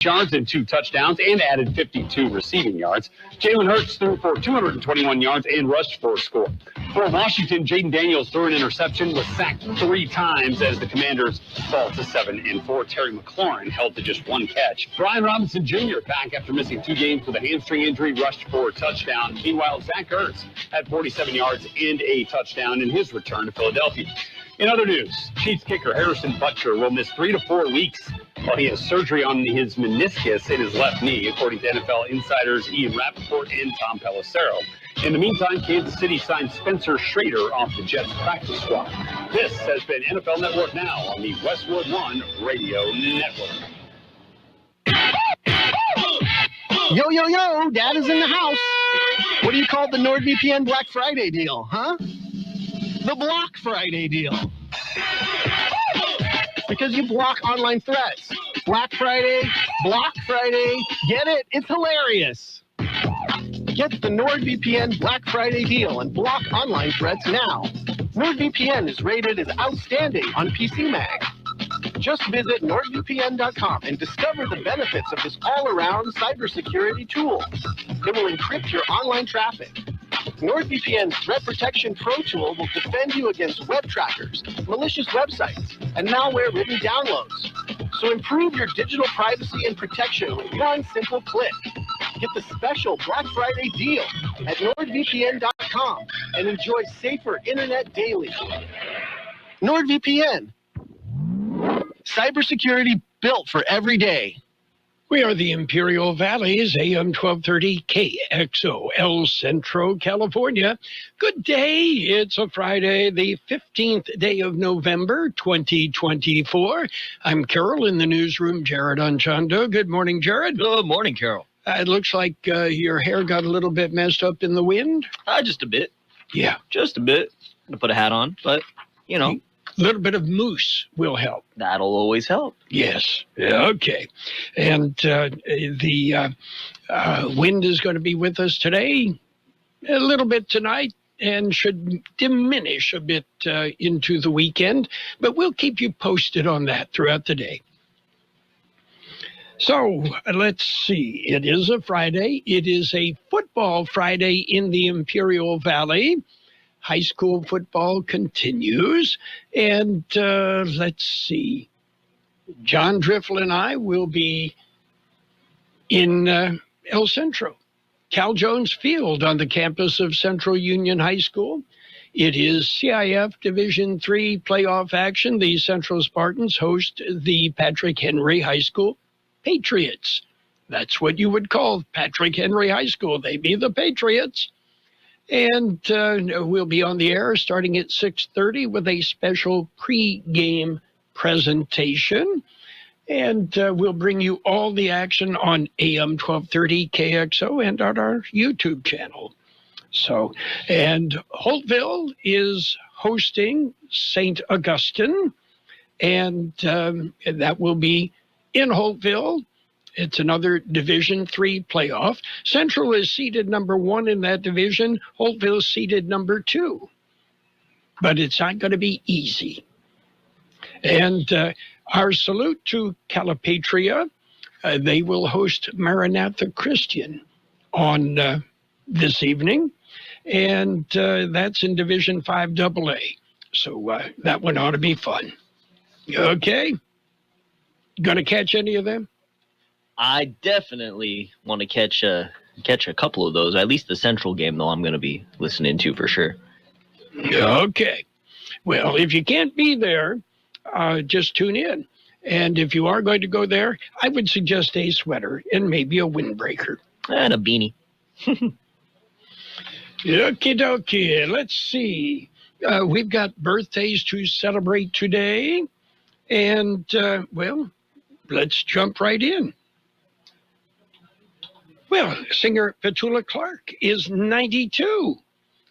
yards and 2 touchdowns and added 52 receiving yards. Jalen Hurts threw for 221 yards and rushed for a score. For Washington, Jaden Daniels threw an interception, was sacked 3 times as the Commanders fall to 7-4. Terry McLaurin held to just 1 catch. Brian Robinson Jr. back after missing 2 games with a hamstring injury, rushed for a touchdown. Meanwhile, Zach Ertz had 47 yards and a touchdown in his return to Philadelphia. In other news, Chiefs kicker Harrison Butker will miss 3 to 4 weeks while he has surgery on his meniscus in his left knee, according to NFL insiders Ian Rappaport and Tom Pelissero. In the meantime, Kansas City signed Spencer Schrader off the Jets practice squad. This has been NFL Network Now on the Westwood One Radio Network. Yo, yo, yo, Dad is in the house. What do you call the NordVPN Black Friday deal, huh? The Block Friday deal. Because you block online threats. Black Friday, Block Friday. Get it? It's hilarious. Get the NordVPN Black Friday deal and block online threats now. NordVPN is rated as outstanding on PC Mag. Just visit NordVPN.com and discover the benefits of this all-around cybersecurity tool. It will encrypt your online traffic. NordVPN's Threat Protection Pro tool will defend you against web trackers, malicious websites, and malware-ridden downloads. So improve your digital privacy and protection with one simple click. Get the special Black Friday deal at NordVPN.com and enjoy safer internet daily. NordVPN. Cybersecurity built for every day. We are the Imperial Valley's AM 1230 KXO, El Centro, California. Good day. It's a Friday, the 15th day of November, 2024. I'm Carroll in the newsroom, Jared Anchondo. Good morning, Jared. Good morning, Carroll. It looks like your hair got a little bit messed up in the wind. Just a bit. Yeah. Just a bit. I'm going to put a hat on, but, you know. A little bit of mousse will help. That'll always help. Yes. Okay. And the wind is going to be with us today, a little bit tonight, and should diminish a bit into the weekend. But we'll keep you posted on that throughout the day. So let's see. It is a Friday. It is a football Friday in the Imperial Valley. High school football continues, and let's see. John Driffel and I will be in El Centro, Cal Jones Field on the campus of Central Union High School. It is CIF Division III playoff action. The Central Spartans host the Patrick Henry High School Patriots. That's what you would call Patrick Henry High School. They be the Patriots. And we'll be on the air starting at 6:30 with a special pre-game presentation. And we'll bring you all the action on AM 1230 KXO and on our YouTube channel. So, and Holtville is hosting St. Augustine, and that will be in Holtville. It's another Division III playoff. Central is seeded number 1 in that division. Holtville is seeded number 2. But it's not going to be easy. And our salute to Calipatria. They will host Maranatha Christian on this evening. And that's in Division 5 AA. So that one ought to be fun. Okay? Going to catch any of them? I definitely want to catch a couple of those. At least the Central game, though, I'm going to be listening to for sure. Okay. Well, if you can't be there, just tune in. And if you are going to go there, I would suggest a sweater and maybe a windbreaker. And a beanie. Okie dokie. Let's see. We've got birthdays to celebrate today. And, well, let's jump right in. Well, singer Petula Clark is 92.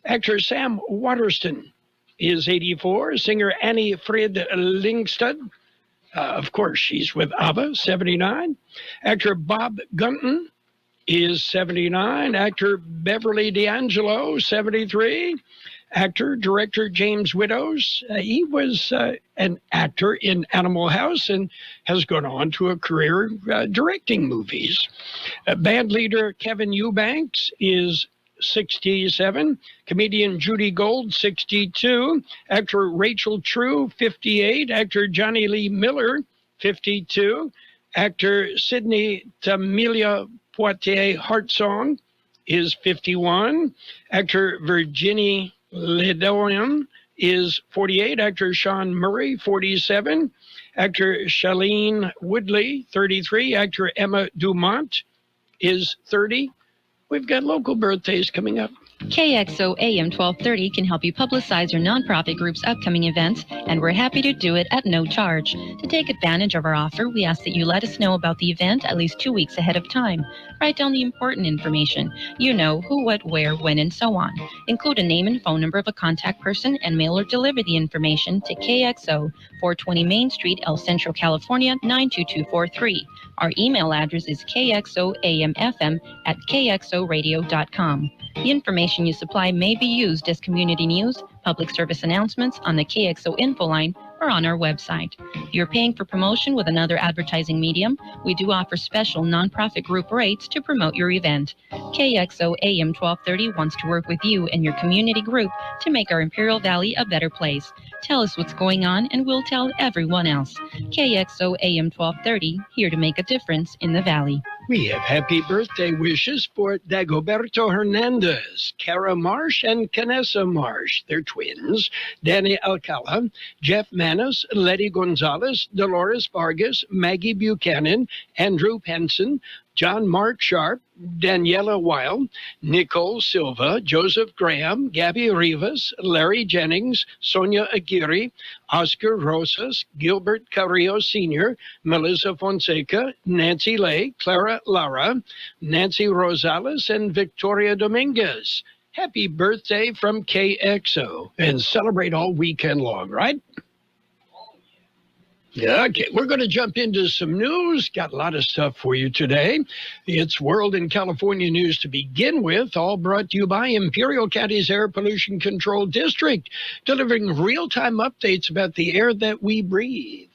Actor Sam Waterston is 84. Singer Annie Frid Lyngstad, of course, she's with ABBA, 79. Actor Bob Gunton is 79. Actor Beverly D'Angelo, 73. Actor, director James Widows. He was an actor in Animal House and has gone on to a career directing movies. Band leader Kevin Eubanks is 67. Comedian Judy Gold, 62. Actor Rachel True, 58. Actor Johnny Lee Miller, 52. Actor Sidney Tamilia Poitier Hartsong is 51. Actor Virginie Ledoyen is 48. Actor Sean Murray, 47. Actor Shailene Woodley, 33. Actor Emma Dumont is 30. We've got local birthdays coming up. KXO AM 1230 can help you publicize your nonprofit group's upcoming events, and we're happy to do it at no charge. To take advantage of our offer, we ask that you let us know about the event at least 2 weeks ahead of time. Write down the important information. You know, who, what, where, when, and so on. Include a name and phone number of a contact person and mail or deliver the information to KXO, 420 Main Street, El Centro, California, 92243. Our email address is kxoamfm@kxoradio.com. The information you supply may be used as community news, public service announcements on the KXO info line, or on our website. If you're paying for promotion with another advertising medium, we do offer special nonprofit group rates to promote your event. KXO AM 1230 wants to work with you and your community group to make our Imperial Valley a better place. Tell us what's going on and we'll tell everyone else. KXO AM 1230, here to make a difference in the Valley. We have happy birthday wishes for Dagoberto Hernandez, Kara Marsh, and Canessa Marsh. They're twins. Danny Alcala, Jeff Manis, Letty Gonzalez, Dolores Vargas, Maggie Buchanan, Andrew Penson, John Mark Sharp, Daniela Weil, Nicole Silva, Joseph Graham, Gabby Rivas, Larry Jennings, Sonia Aguirre, Oscar Rosas, Gilbert Carrillo Sr., Melissa Fonseca, Nancy Lay, Clara Lara, Nancy Rosales, and Victoria Dominguez. Happy birthday from KXO. And celebrate all weekend long, right? Yeah, okay, we're going to jump into some news. Got a lot of stuff for you today. It's World and California news to begin with, all brought to you by Imperial County's Air Pollution Control District, delivering real-time updates about the air that we breathe.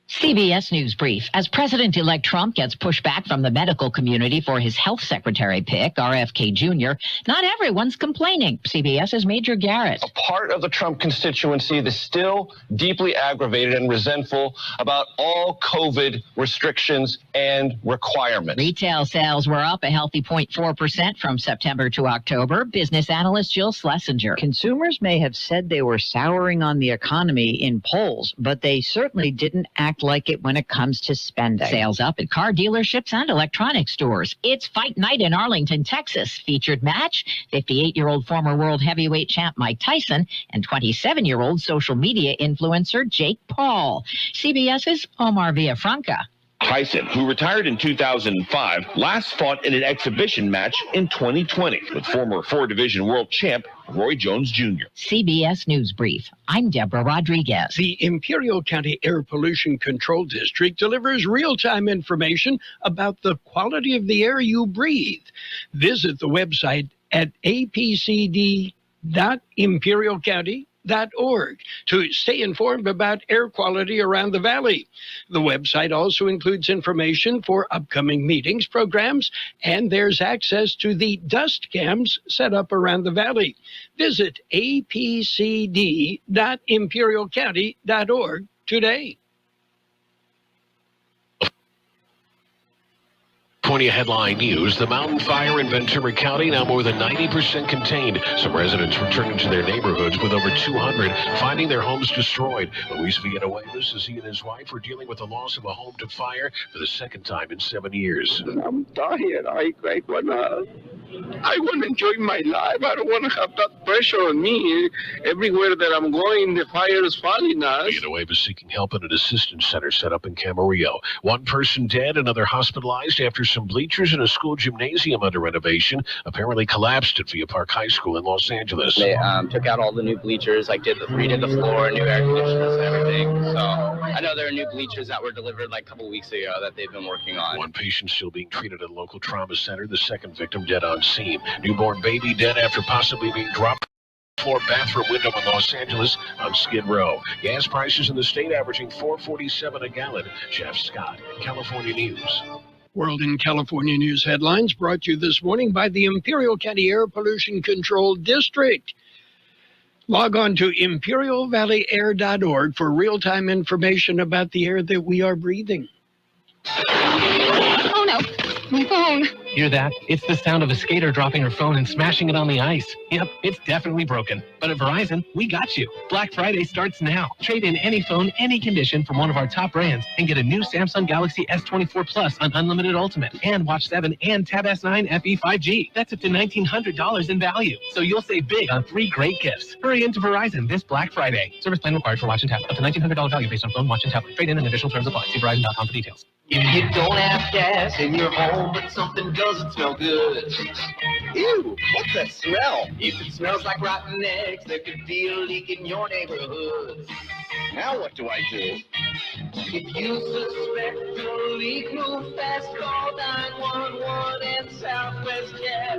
CBS News Brief. As President-elect Trump gets pushback from the medical community for his health secretary pick, RFK Jr., not everyone's complaining. CBS's Major Garrett. A part of the Trump constituency that's still deeply aggravated and resentful about all COVID restrictions and requirements. Retail sales were up a healthy 0.4% from September to October. Business analyst Jill Schlesinger. Consumers may have said they were souring on the economy in polls, but they certainly didn't act like it when it comes to spending. Sales up at car dealerships and electronics stores. It's Fight Night in Arlington, Texas. Featured match, 58-year-old former world heavyweight champ Mike Tyson and 27-year-old social media influencer Jake Paul. CBS's Omar Villafranca. Tyson, who retired in 2005, last fought in an exhibition match in 2020 with former four-division world champ Roy Jones Jr. CBS News Brief. I'm Deborah Rodriguez. The Imperial County Air Pollution Control District delivers real-time information about the quality of the air you breathe. Visit the website at apcd.imperialcounty.org to stay informed about air quality around the valley. The website also includes information for upcoming meetings, programs, and there's access to the dust cams set up around the valley. Visit apcd.imperialcounty.org today. California headline news, the mountain fire in Ventura County now more than 90% contained. Some residents returning to their neighborhoods with over 200 finding their homes destroyed. Luis Villanueva says he and his wife are dealing with the loss of a home to fire for the second time in 7 years. I'm tired. I want to enjoy my life. I don't want to have that pressure on me. Everywhere that I'm going, the fire is falling us. Villanueva is seeking help at an assistance center set up in Camarillo. One person dead, another hospitalized after some bleachers in a school gymnasium under renovation apparently collapsed at Villa Park High School in Los Angeles. They took out all the new bleachers, redid the floor, new air conditioners and everything. So I know there are new bleachers that were delivered like a couple weeks ago that they've been working on. One patient still being treated at a local trauma center. The second victim dead on scene. Newborn baby dead after possibly being dropped floor bathroom window in Los Angeles on Skid Row. Gas prices in the state averaging $4.47 a gallon. Jeff Scott, California News. World in California News headlines brought to you this morning by the Imperial County Air Pollution Control District. Log on to imperialvalleyair.org for real-time information about the air that we are breathing. Oh no, my phone. Hear that? It's the sound of a skater dropping her phone and smashing it on the ice. Yep, it's definitely broken. But at Verizon, we got you. Black Friday starts now. Trade in any phone, any condition from one of our top brands and get a new Samsung Galaxy S24 Plus on Unlimited Ultimate and Watch 7 and Tab S9 FE 5G. That's up to $1,900 in value. So you'll save big on 3 great gifts. Hurry into Verizon this Black Friday. Service plan required for Watch and Tab. Up to $1,900 value based on phone, watch, and tablet. Trade in and additional terms apply. See Verizon.com for details. If you don't have gas in your home, but something doesn't smell good. Ew, what's that smell? If it smells like rotten eggs, there could be a leak in your neighborhood. Now what do I do? If you suspect a leak, move fast, call 911 and Southwest Gas.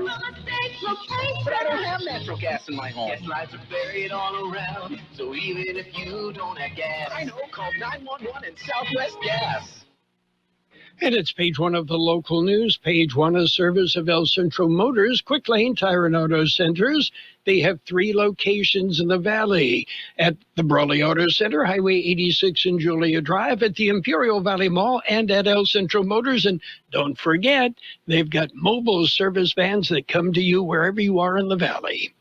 But I don't have natural gas in my home. Gas lines are buried all around, so even if you don't have gas, I know, call 911 and Southwest Gas. And it's page 1 of the local news. Page 1, a service of El Centro Motors, Quick Lane Tire and Auto Centers. They have 3 locations in the valley. At the Brawley Auto Center, Highway 86 and Julia Drive, at the Imperial Valley Mall, and at El Centro Motors. And don't forget, they've got mobile service vans that come to you wherever you are in the valley.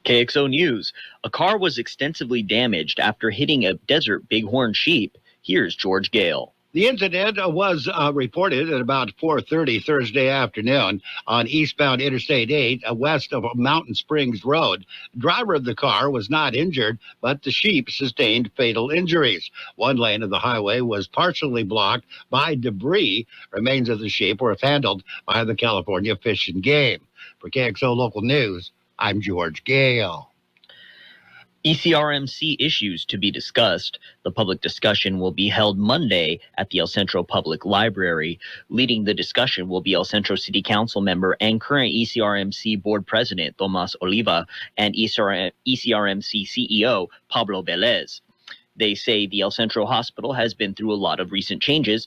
KXO News. A car was extensively damaged after hitting a desert bighorn sheep. Here's George Gale. The incident was reported at about 4:30 Thursday afternoon on eastbound Interstate 8 west of Mountain Springs Road. The driver of the car was not injured, but the sheep sustained fatal injuries. One lane of the highway was partially blocked by debris. Remains of the sheep were handled by the California Fish and Game. For KXO Local News, I'm George Gale. ECRMC issues to be discussed. The public discussion will be held Monday at the El Centro Public Library. Leading the discussion will be El Centro City Council member and current ECRMC Board President Tomas Oliva and ECRMC CEO Pablo Velez. They say the El Centro Hospital has been through a lot of recent changes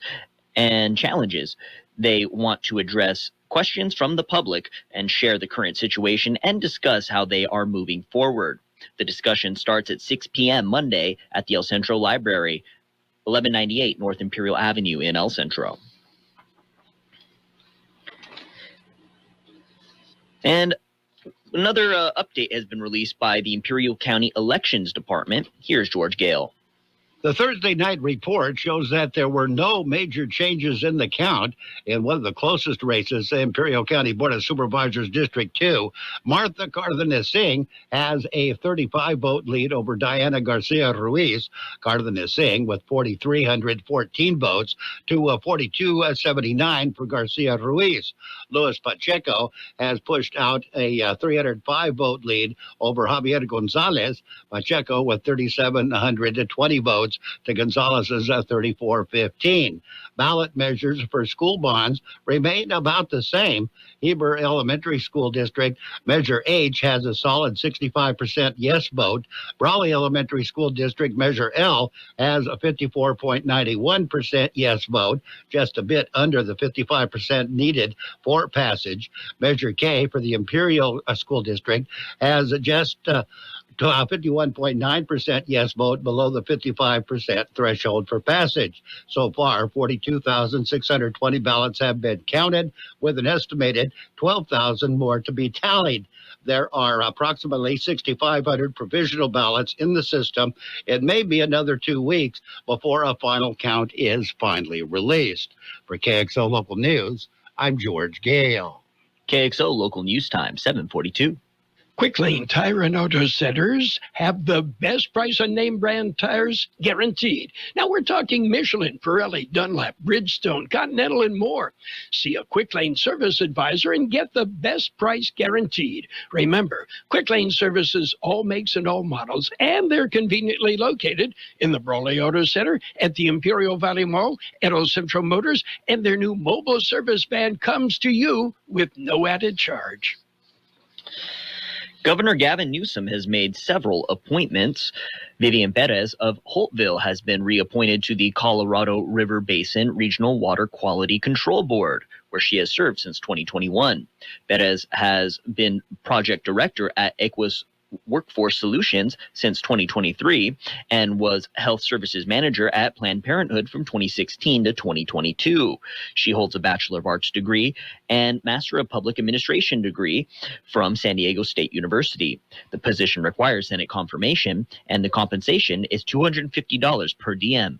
and challenges. They want to address questions from the public and share the current situation and discuss how they are moving forward. The discussion starts at 6 p.m. Monday at the El Centro Library, 1198 North Imperial Avenue in El Centro. And another update has been released by the Imperial County Elections Department. Here's George Gale. The Thursday night report shows that there were no major changes in the count. In one of the closest races, the Imperial County Board of Supervisors District 2, Martha Cardenas-Singh has a 35-vote lead over Diana Garcia Ruiz. Cardenas-Singh with 4,314 votes to 4,279 for Garcia Ruiz. Luis Pacheco has pushed out a 305-vote lead over Javier Gonzalez. Pacheco with 3,720 votes to Gonzalez's 3,415. Ballot measures for school bonds remain about the same. Heber Elementary School District Measure H has a solid 65% yes vote. Brawley Elementary School District Measure L has a 54.91% yes vote, just a bit under the 55% needed for passage. Measure K for the Imperial School District has just 51.9% yes vote, below the 55% threshold for passage. So far, 42,620 ballots have been counted, with an estimated 12,000 more to be tallied. There are approximately 6,500 provisional ballots in the system. It may be another 2 weeks before a final count is finally released. For KXO Local News, I'm George Gale. KXO Local News Time, 7:42. Quick Lane Tire and Auto Centers have the best price on name brand tires guaranteed. Now we're talking Michelin, Pirelli, Dunlop, Bridgestone, Continental, and more. See a Quick Lane service advisor and get the best price guaranteed. Remember, Quick Lane services all makes and all models, and they're conveniently located in the Brawley Auto Center, at the Imperial Valley Mall, at Old Central Motors, and their new mobile service van comes to you with no added charge. Governor Gavin Newsom has made several appointments. Vivian Perez of Holtville has been reappointed to the Colorado River Basin Regional Water Quality Control Board, where she has served since 2021. Perez has been project director at Equus Workforce Solutions since 2023 and was health services manager at Planned Parenthood from 2016 to 2022. She holds a Bachelor of Arts degree and Master of Public Administration degree from San Diego State University. The position requires Senate confirmation, and the compensation is $250 per diem.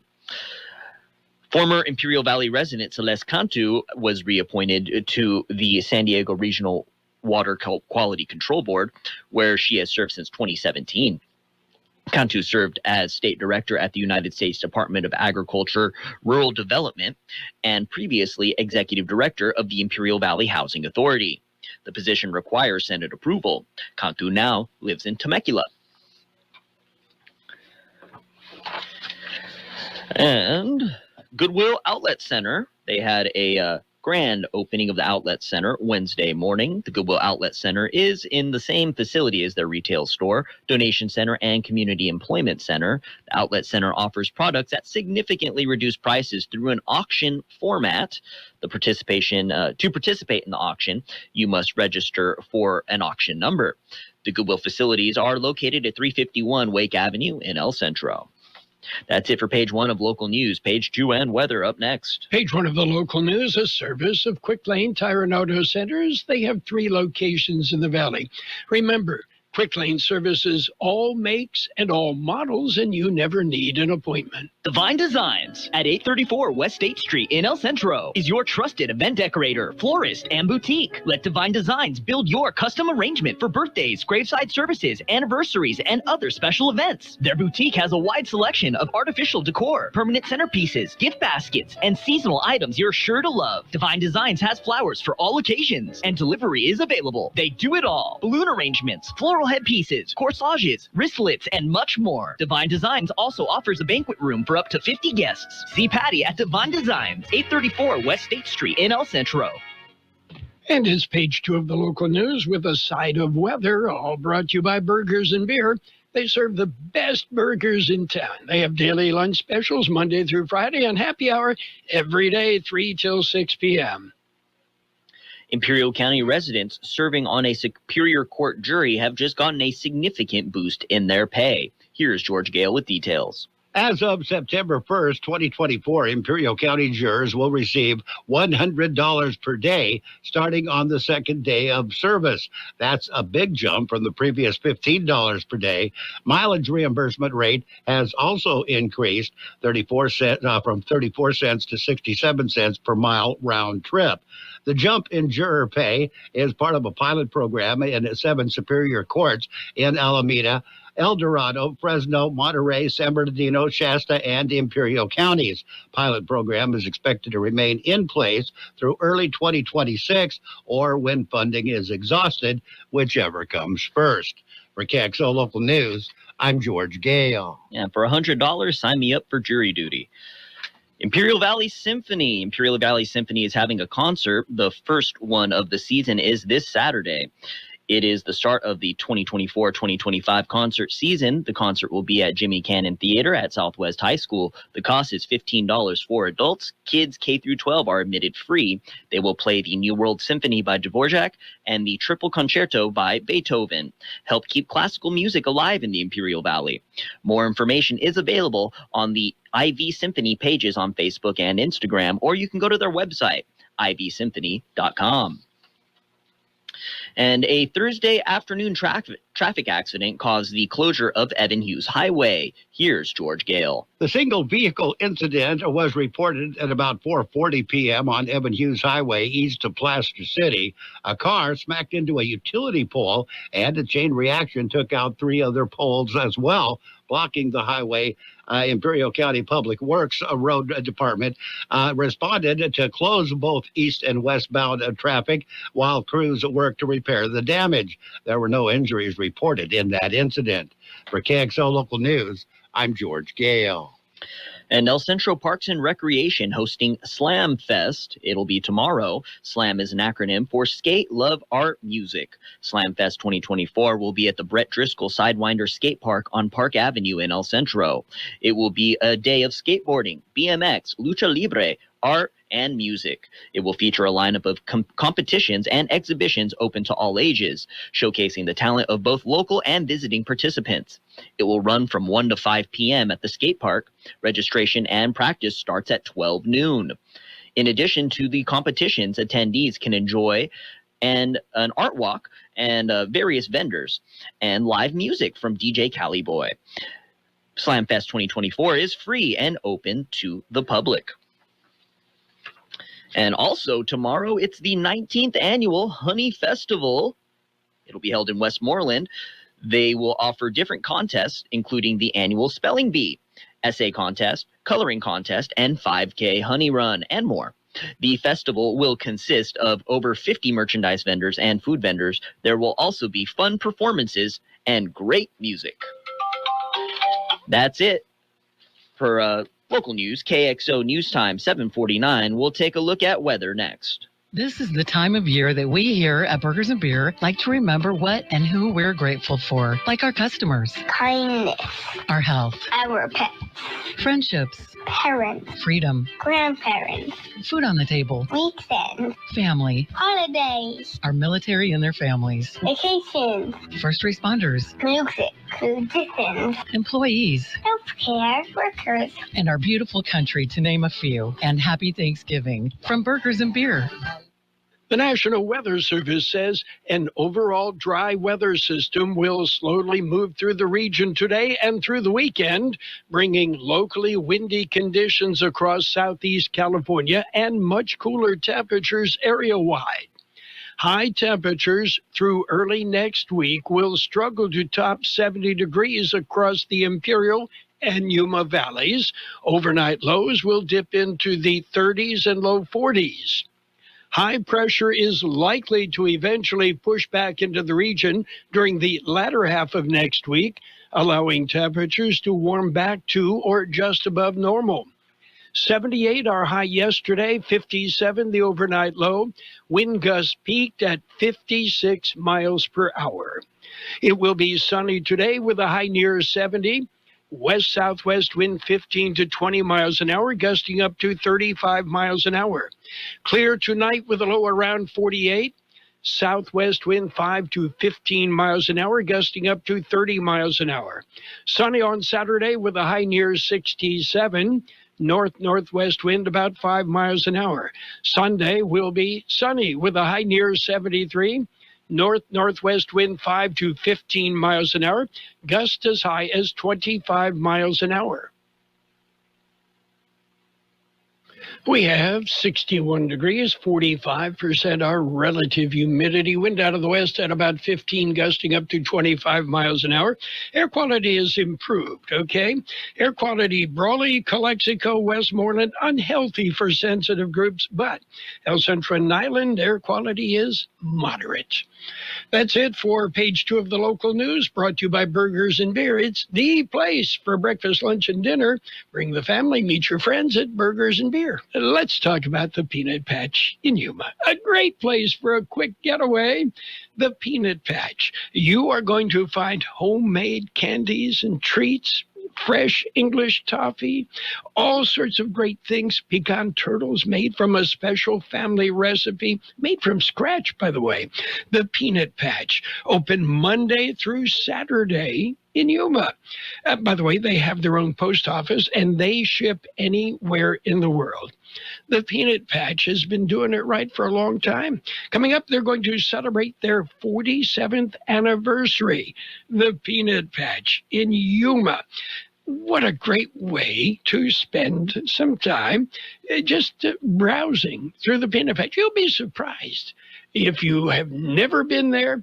Former Imperial Valley resident Celeste Cantu was reappointed to the San Diego Regional Water Quality Control Board, where she has served since 2017. Cantu served as state director at the United States Department of Agriculture, Rural Development, and previously executive director of the Imperial Valley Housing Authority. The position requires Senate approval. Cantu now lives in Temecula. And Goodwill Outlet Center, they had a grand opening of the outlet center Wednesday morning. The Goodwill Outlet Center is in the same facility as their retail store, donation center, and community employment center. The outlet center offers products at significantly reduced prices through an auction format. To participate in the auction, you must register for an auction number. The Goodwill facilities are located at 351 Wake Avenue in El Centro. That's it for page 1 of local news. Page 2 and weather up next. Page 1 of the local news, a service of Quick Lane Tire and Auto Centers. They have 3 locations in the valley. Remember, Quick Lane services all makes and all models, and you never need an appointment. Divine Designs at 834 West State Street in El Centro is your trusted event decorator, florist, and boutique. Let Divine Designs build your custom arrangement for birthdays, graveside services, anniversaries, and other special events. Their boutique has a wide selection of artificial decor, permanent centerpieces, gift baskets, and seasonal items you're sure to love. Divine Designs has flowers for all occasions, and delivery is available. They do it all. Balloon arrangements, floral headpieces, corsages, wristlets, and much more. Divine Designs also offers a banquet room for up to 50 guests. See Patty at Divine Designs, 834 West State Street in El Centro. And it's page 2 of the local news with a side of weather, all brought to you by Burgers and Beer. They serve the best burgers in town. They have daily lunch specials Monday through Friday and happy hour every day, 3 till 6 p.m. Imperial County residents serving on a Superior Court jury have just gotten a significant boost in their pay. Here's George Gale with details. As of September 1st, 2024, Imperial County jurors will receive $100 per day starting on the second day of service. That's a big jump from the previous $15 per day. Mileage reimbursement rate has also increased from 34 cents to 67 cents per mile round trip. The jump in juror pay is part of a pilot program in 7 superior courts in Alameda, El Dorado, Fresno, Monterey, San Bernardino, Shasta, and Imperial counties. Pilot program is expected to remain in place through early 2026 or when funding is exhausted, whichever comes first. For KXO Local News, I'm George Gale. Yeah, for $100, sign me up for jury duty. Imperial Valley Symphony. Imperial Valley Symphony is having a concert. The first one of the season is this Saturday. It is the start of the 2024-2025 concert season. The concert will be at Jimmy Cannon Theater at Southwest High School. The cost is $15 for adults. Kids K through 12 are admitted free. They will play the New World Symphony by Dvorak and the Triple Concerto by Beethoven. Help keep classical music alive in the Imperial Valley. More information is available on the IV Symphony pages on Facebook and Instagram, or you can go to their website, ivsymphony.com. And a Thursday afternoon traffic accident caused the closure of Evan Hughes Highway. Here's George Gale. The single vehicle incident was reported at about 4:40 p.m. on Evan Hughes Highway east of Plaster City. A car smacked into a utility pole, and a chain reaction took out 3 other poles as well, blocking the highway. Imperial County Public Works Road Department responded to close both east and westbound traffic while crews worked to repair the damage. There were no injuries reported in that incident. For KXO Local News, I'm George Gale. And El Centro Parks and Recreation hosting Slam Fest. It'll be tomorrow. SLAM is an acronym for Skate, Love, Art, Music. Slam Fest 2024 will be at the Brett Driscoll Sidewinder Skate Park on Park Avenue in El Centro. It will be a day of skateboarding, BMX, lucha libre, art, and music. It will feature a lineup of competitions and exhibitions open to all ages, showcasing the talent of both local and visiting participants. It will run from 1 to 5 p.m. at the skate park. Registration and practice starts at 12 noon. In addition to the competitions, attendees can enjoy an art walk and various vendors and live music from DJ Cali Boy. Slamfest 2024 is free and open to the public. And also tomorrow, it's the 19th annual Honey Festival. It'll be held in Westmoreland. They will offer different contests, including the annual spelling bee, essay contest, coloring contest, and 5K honey run, and more. The festival will consist of over 50 merchandise vendors and food vendors. There will also be fun performances and great music. That's it for local news. KXO News Time 7:49. We'll take a look at weather next. This is the time of year that we here at Burgers and Beer like to remember what and who we're grateful for, like our customers, kindness, our health, our pets, friendships, parents, freedom, grandparents, food on the table, weekends, family, holidays, our military and their families, vacations, first responders, music, musicians, employees, healthcare workers, and our beautiful country, to name a few. And happy Thanksgiving from Burgers and Beer. The National Weather Service says an overall dry weather system will slowly move through the region today and through the weekend, bringing locally windy conditions across southeast California and much cooler temperatures area-wide. High temperatures through early next week will struggle to top 70 degrees across the Imperial and Yuma valleys. Overnight lows will dip into the 30s and low 40s. High pressure is likely to eventually push back into the region during the latter half of next week, allowing temperatures to warm back to or just above normal. 78 our high yesterday, 57 the overnight low. Wind gusts peaked at 56 miles per hour. It will be sunny today with a high near 70. West-southwest wind 15 to 20 miles an hour, gusting up to 35 miles an hour. Clear tonight with a low around 48. Southwest wind 5 to 15 miles an hour, gusting up to 30 miles an hour. Sunny on Saturday with a high near 67. North-northwest wind about 5 miles an hour. Sunday will be sunny with a high near 73. North-northwest wind 5 to 15 miles an hour, gusts as high as 25 miles an hour. We have 61 degrees, 45% our relative humidity. Wind out of the west at about 15, gusting up to 25 miles an hour. Air quality is improved, okay? Air quality, Brawley, Calexico, Westmoreland, unhealthy for sensitive groups, but El Centro and Island, air quality is moderate. That's it for page 2 of the local news, brought to you by Burgers and Beer. It's the place for breakfast, lunch, and dinner. Bring the family, meet your friends at Burgers and Beer. Let's talk about the Peanut Patch in Yuma. A great place for a quick getaway. The Peanut Patch. You are going to find homemade candies and treats, fresh English toffee, all sorts of great things. Pecan turtles made from a special family recipe, made from scratch, by the way. The Peanut Patch, open Monday through Saturday in Yuma. By the way, they have their own post office, and they ship anywhere in the world. The Peanut Patch has been doing it right for a long time. Coming up, they're going to celebrate their 47th anniversary. The Peanut Patch in Yuma. What a great way to spend some time just browsing through the Peanut Patch. You'll be surprised. If you have never been there,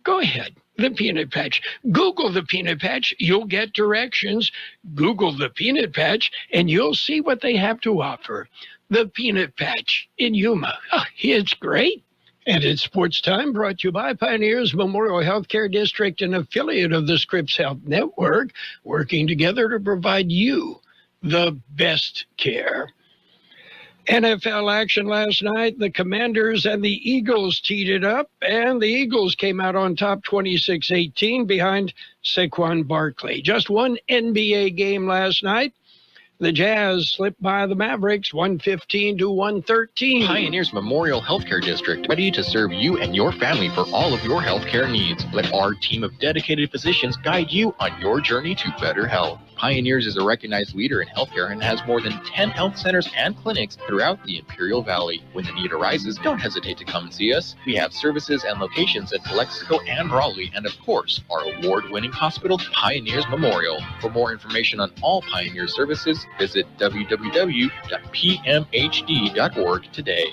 go ahead. The Peanut Patch. Google the Peanut Patch. You'll get directions. Google the Peanut Patch, and you'll see what they have to offer. The Peanut Patch in Yuma. Oh, it's great. And it's Sports Time, brought to you by Pioneers Memorial Healthcare District, an affiliate of the Scripps Health Network, working together to provide you the best care. NFL action last night. The Commanders and the Eagles teed it up, and the Eagles came out on top 26-18 behind Saquon Barkley. Just one NBA game last night. The Jazz slipped by the Mavericks 115-113. Pioneers Memorial Healthcare District, ready to serve you and your family for all of your healthcare needs. Let our team of dedicated physicians guide you on your journey to better health. Pioneers is a recognized leader in healthcare and has more than 10 health centers and clinics throughout the Imperial Valley. When the need arises, don't hesitate to come and see us. We have services and locations at Calexico and Raleigh, and of course, our award-winning hospital, Pioneers Memorial. For more information on all Pioneer services, visit www.pmhd.org today.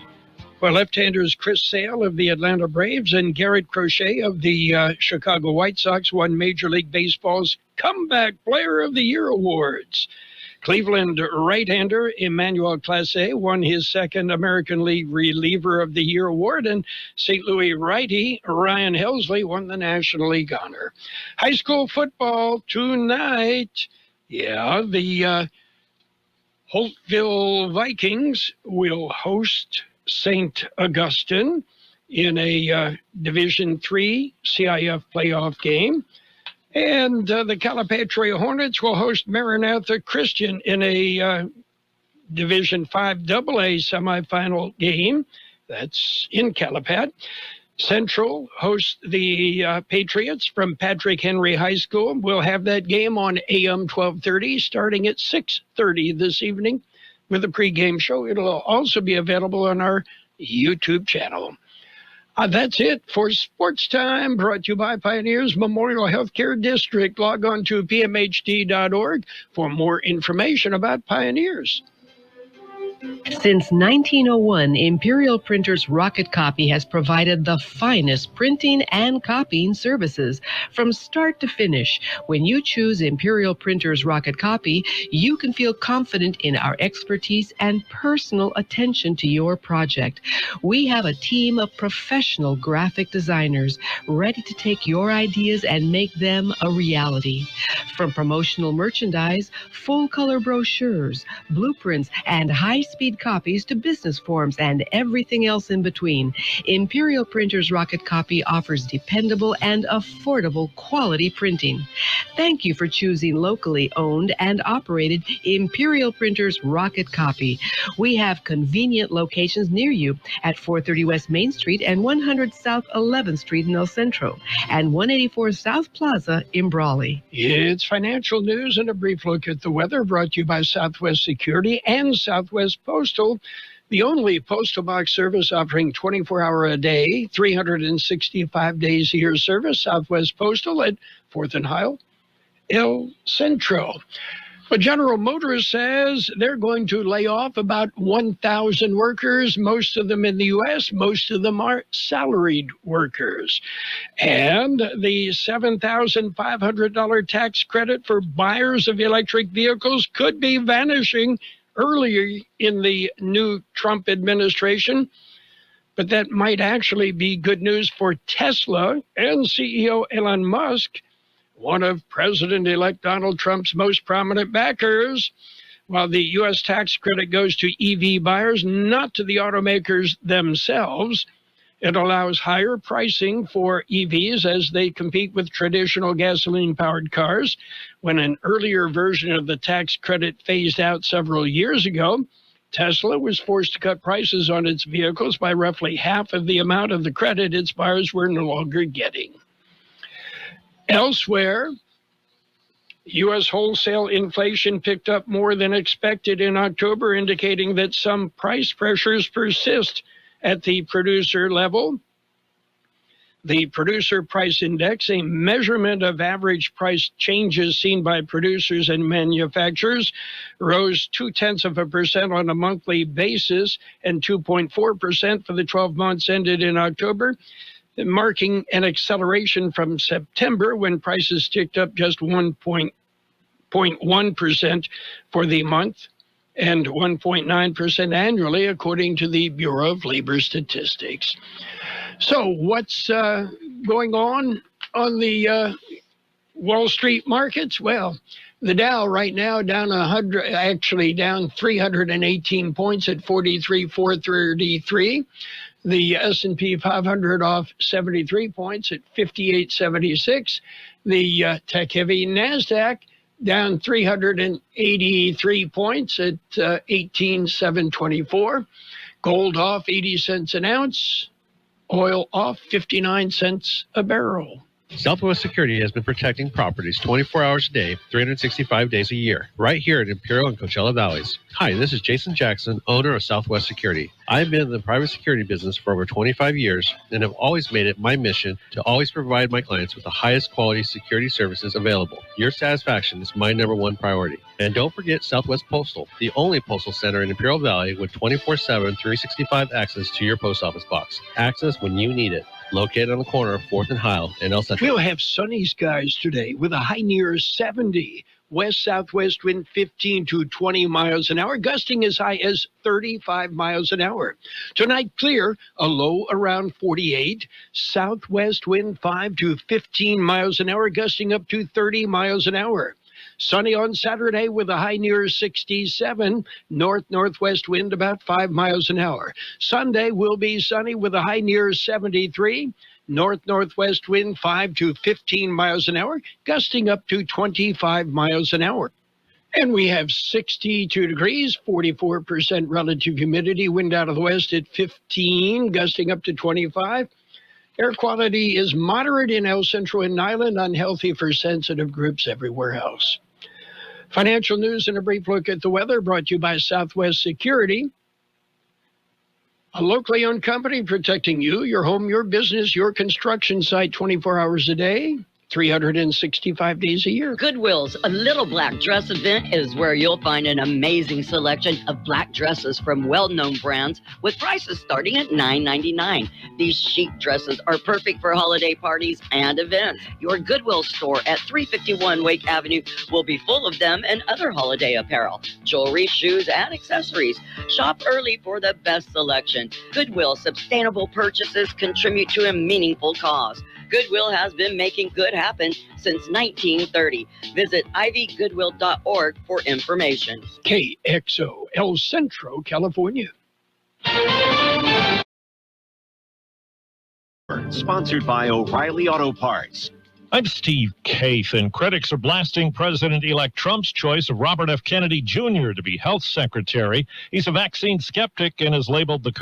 Well, left-handers Chris Sale of the Atlanta Braves and Garrett Crochet of the Chicago White Sox won Major League Baseball's Comeback Player of the Year awards. Cleveland right-hander Emmanuel Clase won his second American League Reliever of the Year award, and St. Louis righty Ryan Helsley won the National League honor. High school football tonight. Yeah, the Holtville Vikings will host St. Augustine in a Division III CIF playoff game. And the Calipatria Hornets will host Maranatha Christian in a Division V AA semifinal game. That's in Calipat. Central hosts the Patriots from Patrick Henry High School. We'll have that game on AM 1230 starting at 6:30 this evening with a pregame show. It'll also be available on our YouTube channel. That's it for Sports Time, brought to you by Pioneers Memorial Healthcare District. Log on to pmhd.org for more information about Pioneers. Since 1901, Imperial Printers Rocket Copy has provided the finest printing and copying services from start to finish. When you choose Imperial Printers Rocket Copy, you can feel confident in our expertise and personal attention to your project. We have a team of professional graphic designers ready to take your ideas and make them a reality. From promotional merchandise, full-color brochures, blueprints, and high-speed copies to business forms and everything else in between, Imperial Printers Rocket Copy offers dependable and affordable quality printing. Thank you for choosing locally owned and operated Imperial Printers Rocket Copy. We have convenient locations near you at 430 West Main Street and 100 South 11th Street in El Centro and 184 South Plaza in Brawley. It's financial news and a brief look at the weather, brought to you by Southwest Security and Southwest Postal, the only postal box service offering 24-hour-a-day, 365 days a year service. Southwest Postal at 4th and Highel, El Centro. But General Motors says they're going to lay off about 1,000 workers, most of them in the U.S., most of them are salaried workers. And the $7,500 tax credit for buyers of electric vehicles could be vanishing earlier in the new Trump administration. But that might actually be good news for Tesla and CEO Elon Musk, one of President-elect Donald Trump's most prominent backers. While the U.S. tax credit goes to EV buyers, not to the automakers themselves, it allows higher pricing for EVs as they compete with traditional gasoline-powered cars. When an earlier version of the tax credit phased out several years ago, Tesla was forced to cut prices on its vehicles by roughly half of the amount of the credit its buyers were no longer getting. Elsewhere, U.S. wholesale inflation picked up more than expected in October, indicating that some price pressures persist at the producer level. The Producer Price Index, a measurement of average price changes seen by producers and manufacturers, rose 0.2% on a monthly basis and 2.4% for the 12 months ended in October, marking an acceleration from September when prices ticked up just 1.1% for the month and 1.9% annually, according to the Bureau of Labor Statistics. So what's going on the Wall Street markets? Well, the Dow right now down 318 points at 43,433. The S&P 500 off 73 points at 5876. The tech-heavy NASDAQ down 383 points at 18,724. Gold off 80 cents an ounce. Oil off 59 cents a barrel. Southwest Security has been protecting properties 24 hours a day, 365 days a year, right here in Imperial and Coachella Valleys. Hi, this is Jason Jackson, owner of Southwest Security. I've been in the private security business for over 25 years and have always made it my mission to always provide my clients with the highest quality security services available. Your satisfaction is my #1 priority. And don't forget Southwest Postal, the only postal center in Imperial Valley with 24/7, 365 access to your post office box. Access when you need it. Located on the corner of 4th and Heil in El Centro. We'll have sunny skies today with a high near 70. West-southwest wind 15 to 20 miles an hour, gusting as high as 35 miles an hour. Tonight, clear, a low around 48. Southwest wind 5 to 15 miles an hour, gusting up to 30 miles an hour. Sunny on Saturday with a high near 67. North-northwest wind about 5 miles an hour. Sunday will be sunny with a high near 73. North-northwest wind 5 to 15 miles an hour, gusting up to 25 miles an hour. And we have 62 degrees, 44% relative humidity, wind out of the west at 15, gusting up to 25. Air quality is moderate in El Centro and Nyland, unhealthy for sensitive groups everywhere else. Financial news and a brief look at the weather brought to you by Southwest Security, a locally owned company protecting you, your home, your business, your construction site 24 hours a day, 365 days a year. Goodwill's A Little Black Dress event is where you'll find an amazing selection of black dresses from well-known brands with prices starting at $9.99. These chic dresses are perfect for holiday parties and events. Your Goodwill store at 351 Wake Avenue will be full of them and other holiday apparel, jewelry, shoes, and accessories. Shop early for the best selection. Goodwill sustainable purchases contribute to a meaningful cause. Goodwill has been making good happen since 1930. Visit ivygoodwill.org for information. KXO, El Centro, California. Sponsored by O'Reilly Auto Parts. I'm Steve Kaith, and critics are blasting President-elect Trump's choice of Robert F. Kennedy Jr. to be health secretary. He's a vaccine skeptic and is labeled the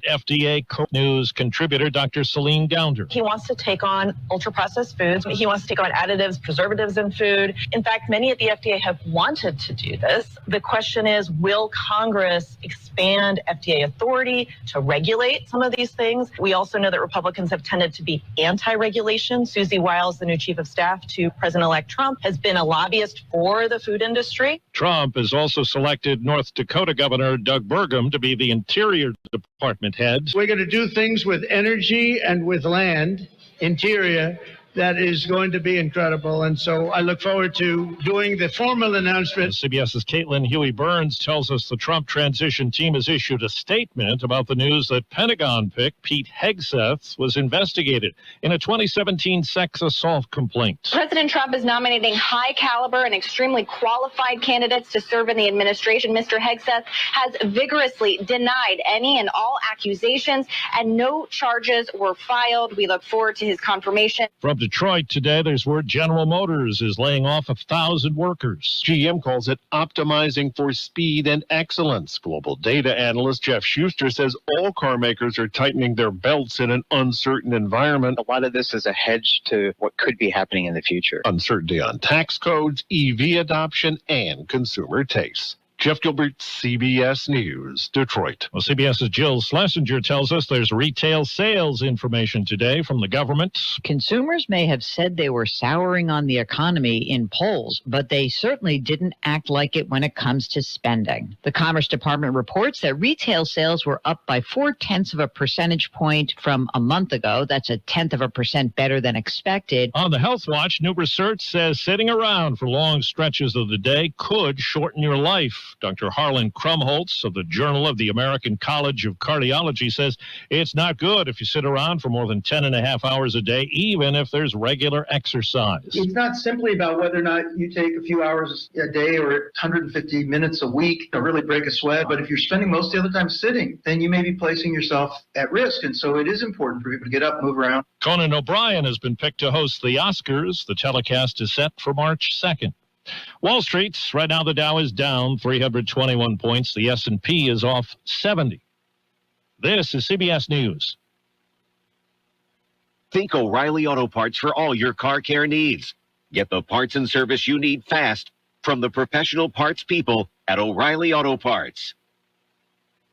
FDA News contributor, Dr. Celine Gounder. He wants to take on ultra-processed foods. He wants to take on additives, preservatives in food. In fact, many at the FDA have wanted to do this. The question is, will Congress expand FDA authority to regulate some of these things? We also know that Republicans have tended to be anti-regulation. Susie Wiles, the new chief of staff to President-elect Trump, has been a lobbyist for the food industry. Trump has also selected North Dakota Governor Doug Burgum to be the Interior Department head. We're going to do things with energy and with land, interior, that is going to be incredible. And so I look forward to doing the formal announcement. CBS's Caitlin Huey-Burns tells us the Trump transition team has issued a statement about the news that Pentagon pick Pete Hegseth was investigated in a 2017 sex assault complaint. President Trump is nominating high caliber and extremely qualified candidates to serve in the administration. Mr. Hegseth has vigorously denied any and all accusations, and no charges were filed. We look forward to his confirmation. From Detroit today, there's word General Motors is laying off 1,000 workers. GM calls it optimizing for speed and excellence. Global data analyst Jeff Schuster says all car makers are tightening their belts in an uncertain environment. A lot of this is a hedge to what could be happening in the future. Uncertainty on tax codes, EV adoption, and consumer tastes. Jeff Gilbert, CBS News, Detroit. Well, CBS's Jill Schlesinger tells us there's retail sales information today from the government. Consumers may have said they were souring on the economy in polls, but they certainly didn't act like it when it comes to spending. The Commerce Department reports that retail sales were up by 0.4 of a percentage point from a month ago. That's 0.1% better than expected. On the Health Watch, new research says sitting around for long stretches of the day could shorten your life. Dr. Harlan Krumholtz of the Journal of the American College of Cardiology says it's not good if you sit around for more than 10.5 hours a day, even if there's regular exercise. It's not simply about whether or not you take a few hours a day or 150 minutes a week to really break a sweat, but if you're spending most of the other time sitting, then you may be placing yourself at risk, and so it is important for people to get up, move around. Conan O'Brien has been picked to host the Oscars. The telecast is set for March 2nd. Wall Street, right now the Dow is down 321 points. The S&P is off 70. This is CBS News. Think O'Reilly Auto Parts for all your car care needs. Get the parts and service you need fast from the professional parts people at O'Reilly Auto Parts.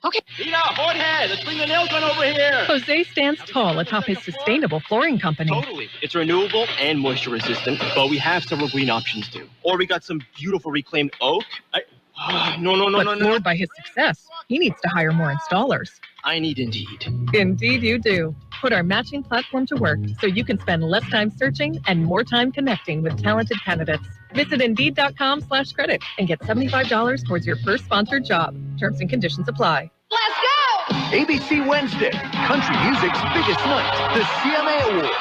Okay. Tina, hold head. Let's bring the nail gun over here. Jose stands tall atop his sustainable flooring company. Totally. It's renewable and moisture resistant, but we have several green options too. Or we got some beautiful reclaimed oak. No. Floored by his success, he needs to hire more installers. I need Indeed. Indeed you do. Put our matching platform to work so you can spend less time searching and more time connecting with talented candidates. Visit Indeed.com/credit and get $75 towards your first sponsored job. Terms and conditions apply. Let's go! ABC Wednesday, country music's biggest night, the CMA Awards.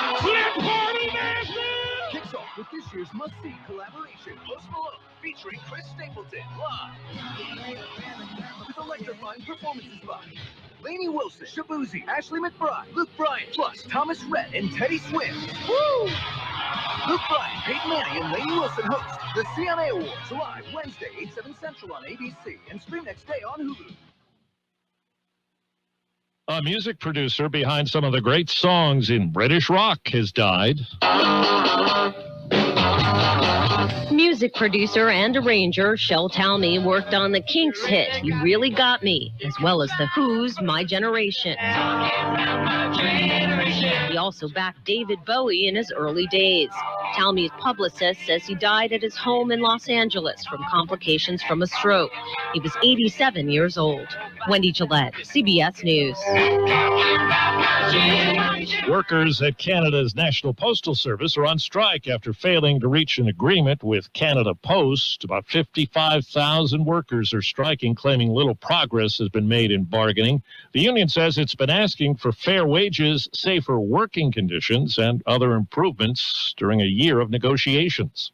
Kicks off with this year's must-see collaboration, Post Malone featuring Chris Stapleton live. With electrifying performances by Lainey Wilson, Shabuzi, Ashley McBride, Luke Bryan, plus Thomas Rhett and Teddy Swift. Woo! Luke Bryan, Peyton Manning, and Lainey Wilson host the CMA Awards live Wednesday, 8/7 Central on ABC and stream next day on Hulu. A music producer behind some of the great songs in British rock has died. Music producer and arranger Shel Talmy worked on the Kinks hit You Really Got Me, as well as The Who's My Generation. He also backed David Bowie in his early days. Talmy's publicist says he died at his home in Los Angeles from complications from a stroke. He was 87 years old. Wendy Gillette, CBS News. Workers at Canada's National Postal Service are on strike after failing to reach an agreement with Canada Post. About 55,000 workers are striking, claiming little progress has been made in bargaining. The union says it's been asking for fair wages, safer working conditions, and other improvements during a year of negotiations.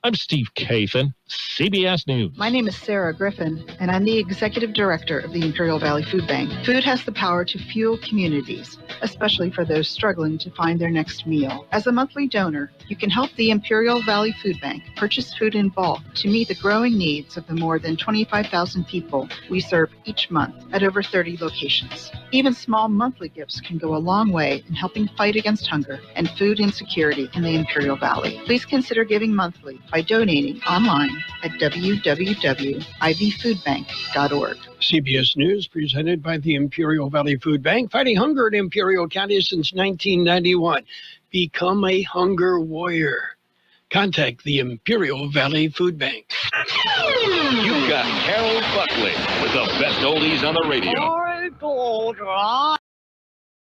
I'm Steve Kathan, CBS News. My name is Sarah Griffin, and I'm the Executive Director of the Imperial Valley Food Bank. Food has the power to fuel communities, especially for those struggling to find their next meal. As a monthly donor, you can help the Imperial Valley Food Bank purchase food in bulk to meet the growing needs of the more than 25,000 people we serve each month at over 30 locations. Even small monthly gifts can go a long way in helping fight against hunger and food insecurity in the Imperial Valley. Please consider giving monthly by donating online at www.ivfoodbank.org. CBS News presented by the Imperial Valley Food Bank, fighting hunger in Imperial County since 1991. Become a hunger warrior. Contact the Imperial Valley Food Bank. You've got Carroll Buckley with the best oldies on the radio. All right,